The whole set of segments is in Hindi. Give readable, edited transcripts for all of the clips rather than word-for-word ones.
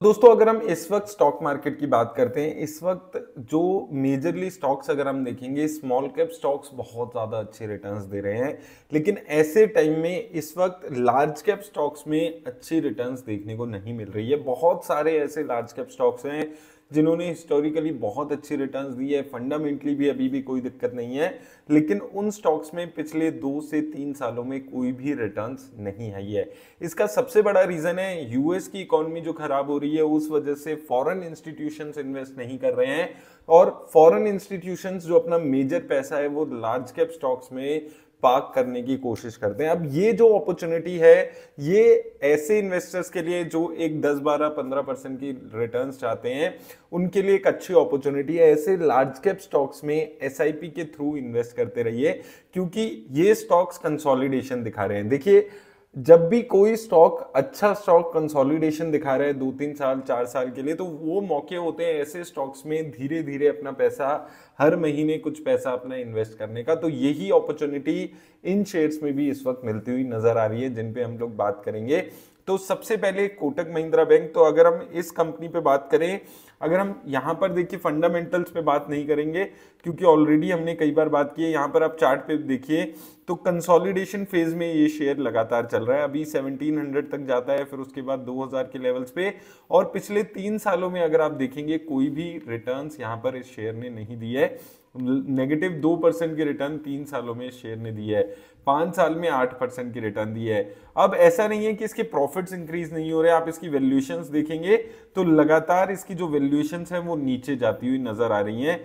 दोस्तों अगर हम इस वक्त स्टॉक मार्केट की बात करते हैं, इस वक्त जो मेजरली स्टॉक्स अगर हम देखेंगे, स्मॉल कैप स्टॉक्स बहुत ज़्यादा अच्छे रिटर्न्स दे रहे हैं। लेकिन ऐसे टाइम में इस वक्त लार्ज कैप स्टॉक्स में अच्छी रिटर्न्स देखने को नहीं मिल रही है। बहुत सारे ऐसे लार्ज कैप स्टॉक्स हैं जिन्होंने हिस्टोरिकली बहुत अच्छी रिटर्न्स दी है, फंडामेंटली भी अभी भी कोई दिक्कत नहीं है, लेकिन उन स्टॉक्स में पिछले 2 से 3 सालों में कोई भी रिटर्न्स नहीं आई है। इसका सबसे बड़ा रीजन है यूएस की इकोनॉमी जो खराब हो रही है, उस वजह से फॉरेन इंस्टीट्यूशंस इन्वेस्ट नहीं कर रहे हैं और फॉरेन इंस्टीट्यूशंस जो अपना मेजर पैसा है वो लार्ज कैप स्टॉक्स में पार्क करने की कोशिश करते हैं। अब ये जो अपॉर्चुनिटी है, ये ऐसे इन्वेस्टर्स के लिए जो एक 10, 12, 15% की रिटर्न्स चाहते हैं, उनके लिए एक अच्छी अपॉर्चुनिटी है। ऐसे लार्ज कैप स्टॉक्स में एसआईपी के थ्रू इन्वेस्ट करते रहिए, क्योंकि ये स्टॉक्स कंसोलिडेशन दिखा रहे हैं। देखिए, जब भी कोई स्टॉक अच्छा स्टॉक कंसोलिडेशन दिखा रहा है 2-3 साल 4 साल के लिए, तो वो मौके होते हैं ऐसे स्टॉक्स में धीरे धीरे अपना पैसा, हर महीने कुछ पैसा अपना इन्वेस्ट करने का। तो यही अपॉर्चुनिटी इन शेयर्स में भी इस वक्त मिलती हुई नजर आ रही है, जिन पे हम लोग बात करेंगे। तो सबसे पहले कोटक महिंद्रा बैंक। तो अगर हम इस कंपनी पे बात करें, अगर हम यहाँ पर देखिए फंडामेंटल्स पे बात नहीं करेंगे क्योंकि ऑलरेडी हमने कई बार बात की है। यहाँ पर आप चार्ट पे देखिए तो कंसोलिडेशन फेज में ये शेयर लगातार चल रहा है। अभी 1700 तक जाता है, फिर उसके बाद 2000 के लेवल्स पे, और पिछले 3 सालों में अगर आप देखेंगे कोई भी रिटर्न्स यहाँ पर इस शेयर ने नहीं दी है। -2% की रिटर्न 3 सालों में शेयर ने दी है, 5 साल में 8% की रिटर्न दी है। अब ऐसा नहीं है कि इसके प्रॉफिट्स इंक्रीज नहीं हो रहे, आप इसकी वैल्यूएशंस देखेंगे तो लगातार इसकी जो वैल्यूएशंस है वो नीचे जाती हुई नजर आ रही हैं।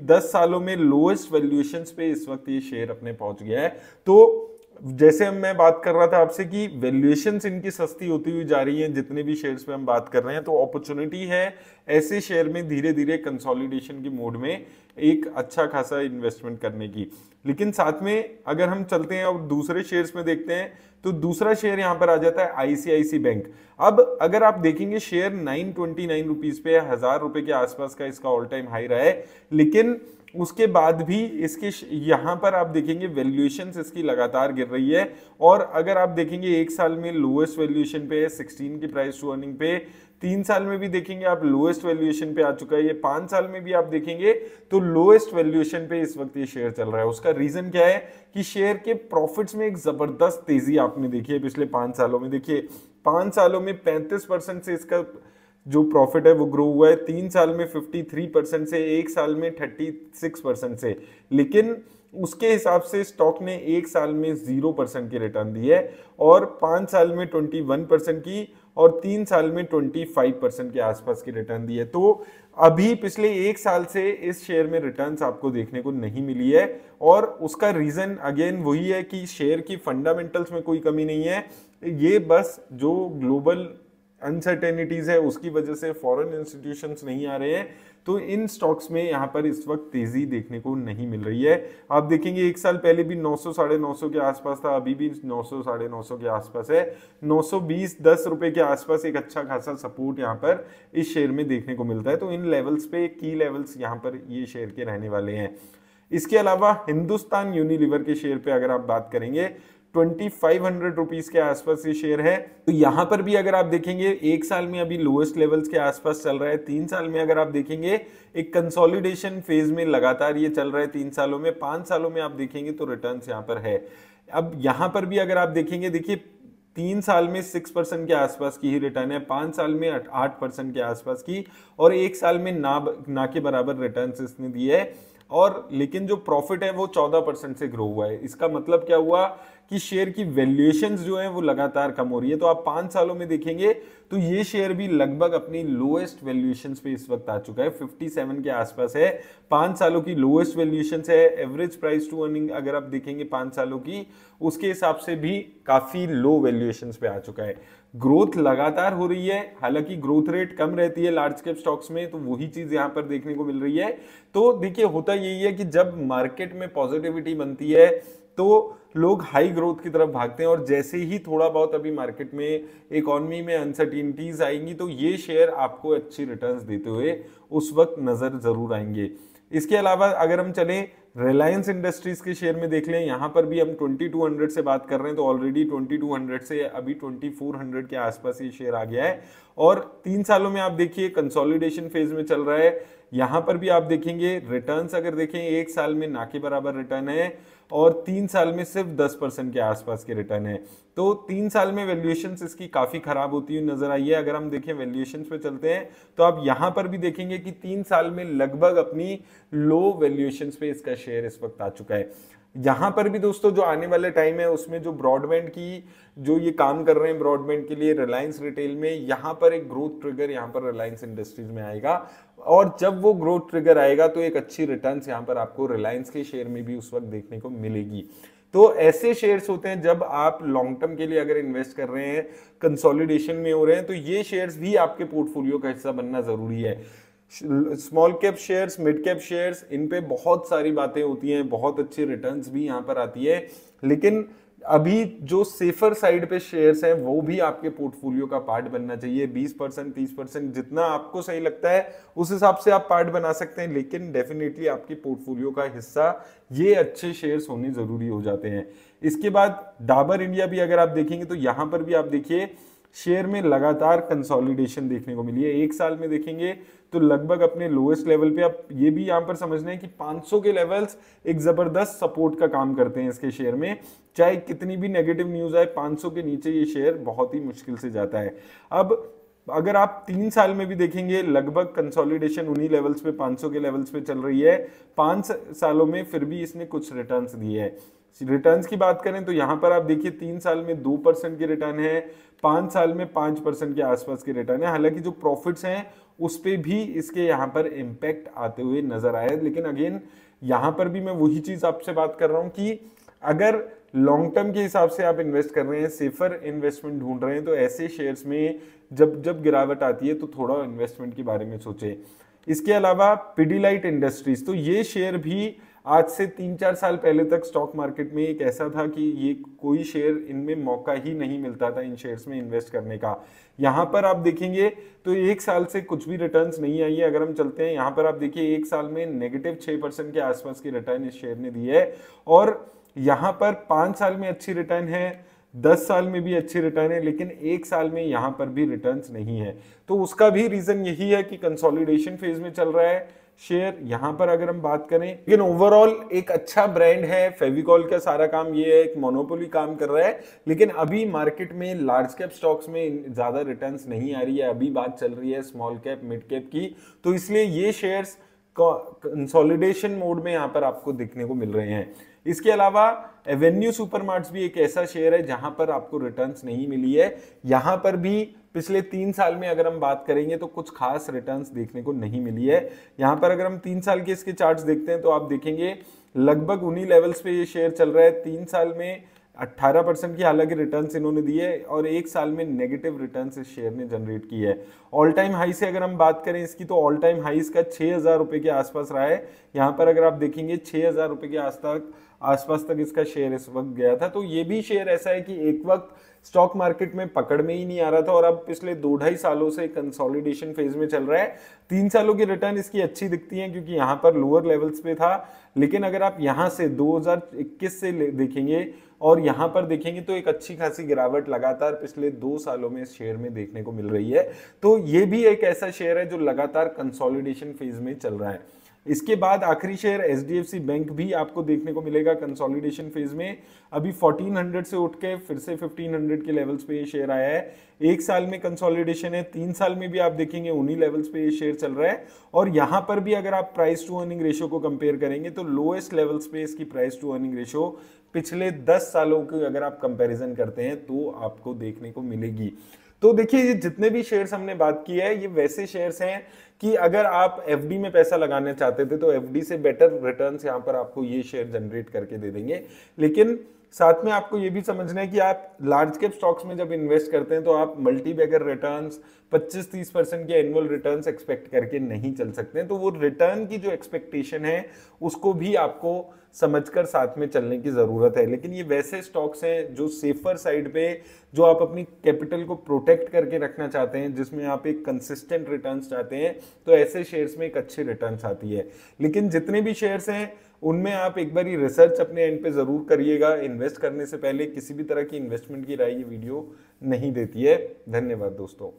10 सालों में लोएस्ट वैल्यूएशंस पे इस वक्त ये शेयर अपने पहुंच गया है। तो जैसे मैं बात कर रहा था आपसे कि वैल्यूएशंस इनकी सस्ती होती हुई जा रही हैं जितने भी शेयर्स पे हम बात कर रहे हैं, तो अपॉर्चुनिटी है ऐसे शेयर में धीरे धीरे कंसोलिडेशन की मोड में एक अच्छा खासा इन्वेस्टमेंट करने की। लेकिन साथ में अगर हम चलते हैं और दूसरे शेयर्स में देखते हैं, तो दूसरा शेयर यहां पर आ जाता है आईसीआईसी बैंक। अब अगर आप देखेंगे शेयर 929 रुपीज पे, 1000 रुपए के आसपास का इसका ऑल टाइम हाई रहा है, लेकिन उसके बाद भी इसके यहां पर आप देखेंगे वैल्यूएशंस इसकी लगातार गिर रही है। और अगर आप देखेंगे 1 साल में लोएस्ट वैल्यूएशन पे है 16 की प्राइस टू अर्निंग पे, 3 साल में भी देखेंगे आप लोएस्ट वैल्यूएशन पे आ चुका है, ये 5 साल में भी आप देखेंगे तो लोएस्ट वैल्यूएशन पे इस वक्त ये शेयर चल रहा है। उसका रीजन क्या है कि शेयर के प्रॉफिट्स में एक जबरदस्त तेजी आपने देखी है पिछले 5 सालों में। देखिए 5 सालों में 35% से इसका जो प्रॉफिट है वो ग्रो हुआ है, 3 साल में 53% से, 1 साल में 36% से। लेकिन उसके हिसाब से स्टॉक ने 1 साल में 0% की रिटर्न दी है, और 5 साल में 21% की, और 3 साल में 25% के आसपास की रिटर्न दी है। तो अभी पिछले 1 साल से इस शेयर में रिटर्न्स आपको देखने को नहीं मिली है, और उसका रीजन अगेन वही है कि शेयर की फंडामेंटल्स में कोई कमी नहीं है, ये बस जो ग्लोबल अनसर्टेनिटीज है उसकी वजह से फॉरेन इंस्टीट्यूशंस नहीं आ रहे हैं। तो इन स्टॉक्स में यहाँ पर इस वक्त तेजी देखने को नहीं मिल रही है। आप देखेंगे 1 साल पहले भी 900 साढ़े 900 के आसपास था, अभी भी 900 साढ़े 900 के आसपास है। 920 10 रुपए के आसपास एक अच्छा खासा सपोर्ट यहाँ पर इस शेयर में देखने को मिलता है। तो इन लेवल्स पे की लेवल्स यहाँ पर ये शेयर के रहने वाले हैं। इसके अलावा हिंदुस्तान यूनिलीवर के शेयर पे अगर आप बात करेंगे, 2500 रुपीज के आसपास ये शेयर है। तो यहां पर भी अगर आप देखेंगे 1 साल में अभी लोएस्ट लेवल्स के आसपास चल रहा है, 3 साल में अगर आप देखेंगे एक कंसोलिडेशन फेज में लगातार ये चल रहा है 3 सालों में। 5 सालों में आप देखेंगे तो रिटर्न्स यहां पर है। अब यहां पर भी अगर आप देखेंगे, देखिए 3 साल में 6% के आसपास की ही रिटर्न है, 5 साल में 8% के आसपास की, और 1 साल में ना के बराबर रिटर्न्स इसने दिए है। और लेकिन जो प्रॉफिट है वो 14% से ग्रो हुआ है। इसका मतलब क्या हुआ कि शेयर की वैल्यूएशंस जो है वो लगातार कम हो रही है। तो आप 5 सालों में देखेंगे तो ये शेयर भी लगभग अपनी लोएस्ट वैल्यूएशंस पे इस वक्त आ चुका है, 57 के आसपास है। 5 सालों की लोएस्ट वैल्यूएशंस है। एवरेज प्राइस टू अर्निंग अगर आप देखेंगे 5 सालों की, उसके हिसाब से भी काफी लो वैल्यूएशंस पे आ चुका है। ग्रोथ लगातार हो रही है, हालांकि ग्रोथ रेट कम रहती है लार्ज कैप स्टॉक्स में, तो वही चीज यहां पर देखने को मिल रही है। तो देखिए होता यही है कि जब मार्केट में पॉजिटिविटी बनती है तो लोग हाई ग्रोथ की तरफ भागते हैं, और जैसे ही थोड़ा बहुत अभी मार्केट में इकोनॉमी में अनसर्टिनिटीज आएंगी तो ये शेयर आपको अच्छी रिटर्न्स देते हुए उस वक्त नजर जरूर आएंगे। इसके अलावा अगर हम चलें रिलायंस इंडस्ट्रीज के शेयर में देख लें, यहाँ पर भी हम 2200 से बात कर रहे हैं, तो ऑलरेडी 2200 से अभी 2400 के आसपास ये शेयर आ गया है। और 3 सालों में आप देखिए कंसोलिडेशन फेज में चल रहा है। यहाँ पर भी आप देखेंगे रिटर्न्स अगर देखें, 1 साल में ना के बराबर रिटर्न है और 3 साल में सिर्फ 10% के आसपास के रिटर्न है। तो 3 साल में वैल्यूएशंस इसकी काफी खराब होती हुई नजर आई है। अगर हम देखें वैल्यूएशंस पे चलते हैं तो आप यहां पर भी देखेंगे कि 3 साल में लगभग अपनी लो वैल्यूएशंस पे इसका शेयर इस वक्त आ चुका है। यहां पर भी दोस्तों जो आने वाले टाइम है उसमें जो ब्रॉडबैंड की जो ये काम कर रहे हैं ब्रॉडबैंड के लिए रिलायंस रिटेल में, यहां पर एक ग्रोथ ट्रिगर यहां पर रिलायंस इंडस्ट्रीज में आएगा। और जब वो ग्रोथ ट्रिगर आएगा तो एक अच्छी रिटर्न्स यहां पर आपको रिलायंस के शेयर में भी उस वक्त देखने को मिलेगी। तो ऐसे शेयर्स होते हैं जब आप लॉन्ग टर्म के लिए अगर इन्वेस्ट कर रहे हैं, कंसोलिडेशन में हो रहे हैं, तो ये शेयर्स भी आपके पोर्टफोलियो का हिस्सा बनना जरूरी है। Small cap shares, mid cap shares, इन पे बहुत सारी बातें होती हैं, बहुत अच्छी रिटर्न्स भी यहाँ पर आती है, लेकिन अभी जो सेफर साइड पे शेयर्स हैं वो भी आपके पोर्टफोलियो का पार्ट बनना चाहिए। 20%, 30% जितना आपको सही लगता है उस हिसाब से आप पार्ट बना सकते हैं, लेकिन डेफिनेटली आपके पोर्टफोलियो का हिस्सा ये अच्छे शेयर्स होने जरूरी हो जाते हैं। इसके बाद डाबर इंडिया भी अगर आप देखेंगे तो यहां पर भी आप देखिए शेयर में लगातार कंसोलिडेशन देखने को मिली है। 1 साल में देखेंगे तो लगभग अपने लोएस्ट लेवल पे, आप ये भी यहां पर समझना है कि 500 के लेवल्स एक जबरदस्त सपोर्ट का काम करते हैं इसके शेयर में। चाहे कितनी भी नेगेटिव न्यूज आए, 500 के नीचे ये शेयर बहुत ही मुश्किल से जाता है। अब अगर आप 3 साल में भी देखेंगे लगभग कंसोलिडेशन उन्हीं लेवल्स पे, 500 के लेवल्स पे चल रही है। 5 सालों में फिर भी इसने कुछ रिटर्न्स दिए हैं। रिटर्न्स की बात करें तो यहां पर आप देखिए 3 साल में 2% की रिटर्न है, 5 साल में 5% के आसपास की रिटर्न है। हालांकि जो प्रॉफिट्स हैं उस पे भी इसके यहाँ पर इम्पैक्ट आते हुए नजर आया, लेकिन अगेन यहाँ पर भी मैं वही चीज आपसे बात कर रहा हूँ कि अगर लॉन्ग टर्म के हिसाब से आप इन्वेस्ट कर रहे हैं, सेफर इन्वेस्टमेंट ढूंढ रहे हैं, तो ऐसे शेयर्स में जब जब गिरावट आती है तो थोड़ा इन्वेस्टमेंट के बारे में सोचें। इसके अलावा पिडीलाइट इंडस्ट्रीज, तो ये शेयर भी आज से 3-4 साल पहले तक स्टॉक मार्केट में एक ऐसा था कि ये कोई शेयर इनमें मौका ही नहीं मिलता था इन शेयर्स में इन्वेस्ट करने का। यहाँ पर आप देखेंगे तो 1 साल से कुछ भी रिटर्न्स नहीं आई है। अगर हम चलते हैं यहाँ पर आप देखिए 1 साल में -6% के आसपास की रिटर्न इस शेयर ने दी है, और यहाँ पर 5 साल में अच्छी रिटर्न है, 10 साल में भी अच्छी रिटर्न है, लेकिन 1 साल में यहाँ पर भी रिटर्न्स नहीं है। तो उसका भी रीजन यही है कि कंसोलिडेशन फेज में चल रहा है शेयर। यहां पर अगर हम बात करें, लेकिन ओवरऑल एक अच्छा ब्रांड है। फेविकॉल का सारा काम ये है, एक मोनोपोली काम कर रहा है, लेकिन अभी मार्केट में लार्ज कैप स्टॉक्स में ज्यादा रिटर्न्स नहीं आ रही है। अभी बात चल रही है स्मॉल कैप मिड कैप की, तो इसलिए ये शेयर्स कंसोलिडेशन मोड में यहां पर आपको देखने को मिल रहे हैं। इसके अलावा एवेन्यू सुपरमार्ट्स भी एक ऐसा शेयर है जहां पर आपको रिटर्न्स नहीं मिली है। यहां पर भी पिछले 3 साल में अगर हम बात करेंगे तो कुछ खास रिटर्न्स देखने को नहीं मिली है। यहां पर अगर हम 3 साल के इसके चार्ट्स देखते हैं तो आप देखेंगे लगभग उन्हीं लेवल्स पे ये शेयर चल रहा है। 3 साल में 18% की हालांकि रिटर्न्स इन्होंने दी है, और 1 साल में नेगेटिव रिटर्न्स इस शेयर ने जनरेट की है। ऑल टाइम हाई से अगर हम बात करें इसकी, तो ऑल टाइम हाई इसका 6,000 रुपए के आसपास रहा है। यहाँ पर अगर आप देखेंगे 6,000 रुपए के आसपास तक इसका शेयर इस वक्त गया था। तो ये भी शेयर ऐसा है कि एक वक्त स्टॉक मार्केट में पकड़ में ही नहीं आ रहा था, और अब पिछले 2-2.5 सालों से कंसोलिडेशन फेज में चल रहा है। 3 सालों की रिटर्न इसकी अच्छी दिखती है क्योंकि यहाँ पर लोअर लेवल्स पे था, लेकिन अगर आप यहाँ से 2021 से देखेंगे और यहाँ पर देखेंगे तो एक अच्छी खासी गिरावट लगातार पिछले 2 सालों में इस शेयर में देखने को मिल रही है। तो ये भी एक ऐसा शेयर है जो लगातार कंसोलिडेशन फेज में चल रहा है। इसके बाद आखिरी शेयर एचडीएफसी बैंक भी आपको देखने को मिलेगा कंसोलिडेशन फेज में। अभी 1400 से उठ के फिर से 1500 के लेवल्स पे ये शेयर आया है। 1 साल में कंसोलिडेशन है, 3 साल में भी आप देखेंगे उन्हीं लेवल्स पे ये शेयर चल रहा है। और यहां पर भी अगर आप प्राइस टू अर्निंग रेशियो को कंपेयर करेंगे तो लोएस्ट लेवल्स पे इसकी प्राइस टू अर्निंग रेशियो पिछले 10 सालों की अगर आप कंपेरिजन करते हैं तो आपको देखने को मिलेगी। तो देखिए ये जितने भी शेयर्स हमने बात की है ये वैसे शेयर्स हैं कि अगर आप एफडी में पैसा लगाना चाहते थे तो एफडी से बेटर रिटर्न्स यहां पर आपको ये शेयर जनरेट करके दे देंगे। लेकिन साथ में आपको ये भी समझना है कि आप लार्ज कैप स्टॉक्स में जब इन्वेस्ट करते हैं तो आप मल्टी बैगर रिटर्न्स 25-30% के एनुअल रिटर्न्स एक्सपेक्ट करके नहीं चल सकते हैं। तो वो रिटर्न की जो एक्सपेक्टेशन है उसको भी आपको समझकर साथ में चलने की जरूरत है। लेकिन ये वैसे स्टॉक्स हैं जो सेफर साइड पे, जो आप अपनी कैपिटल को प्रोटेक्ट करके रखना चाहते हैं, जिसमें आप एक कंसिस्टेंट रिटर्न्स चाहते हैं, तो ऐसे शेयर्स में एक अच्छी रिटर्न्स आती है। लेकिन जितने भी शेयर्स हैं उनमें आप एक बार रिसर्च अपने एंड पे जरूर करिएगा। इन्वेस्ट करने से पहले किसी भी तरह की इन्वेस्टमेंट की राय ये वीडियो नहीं देती है। धन्यवाद दोस्तों।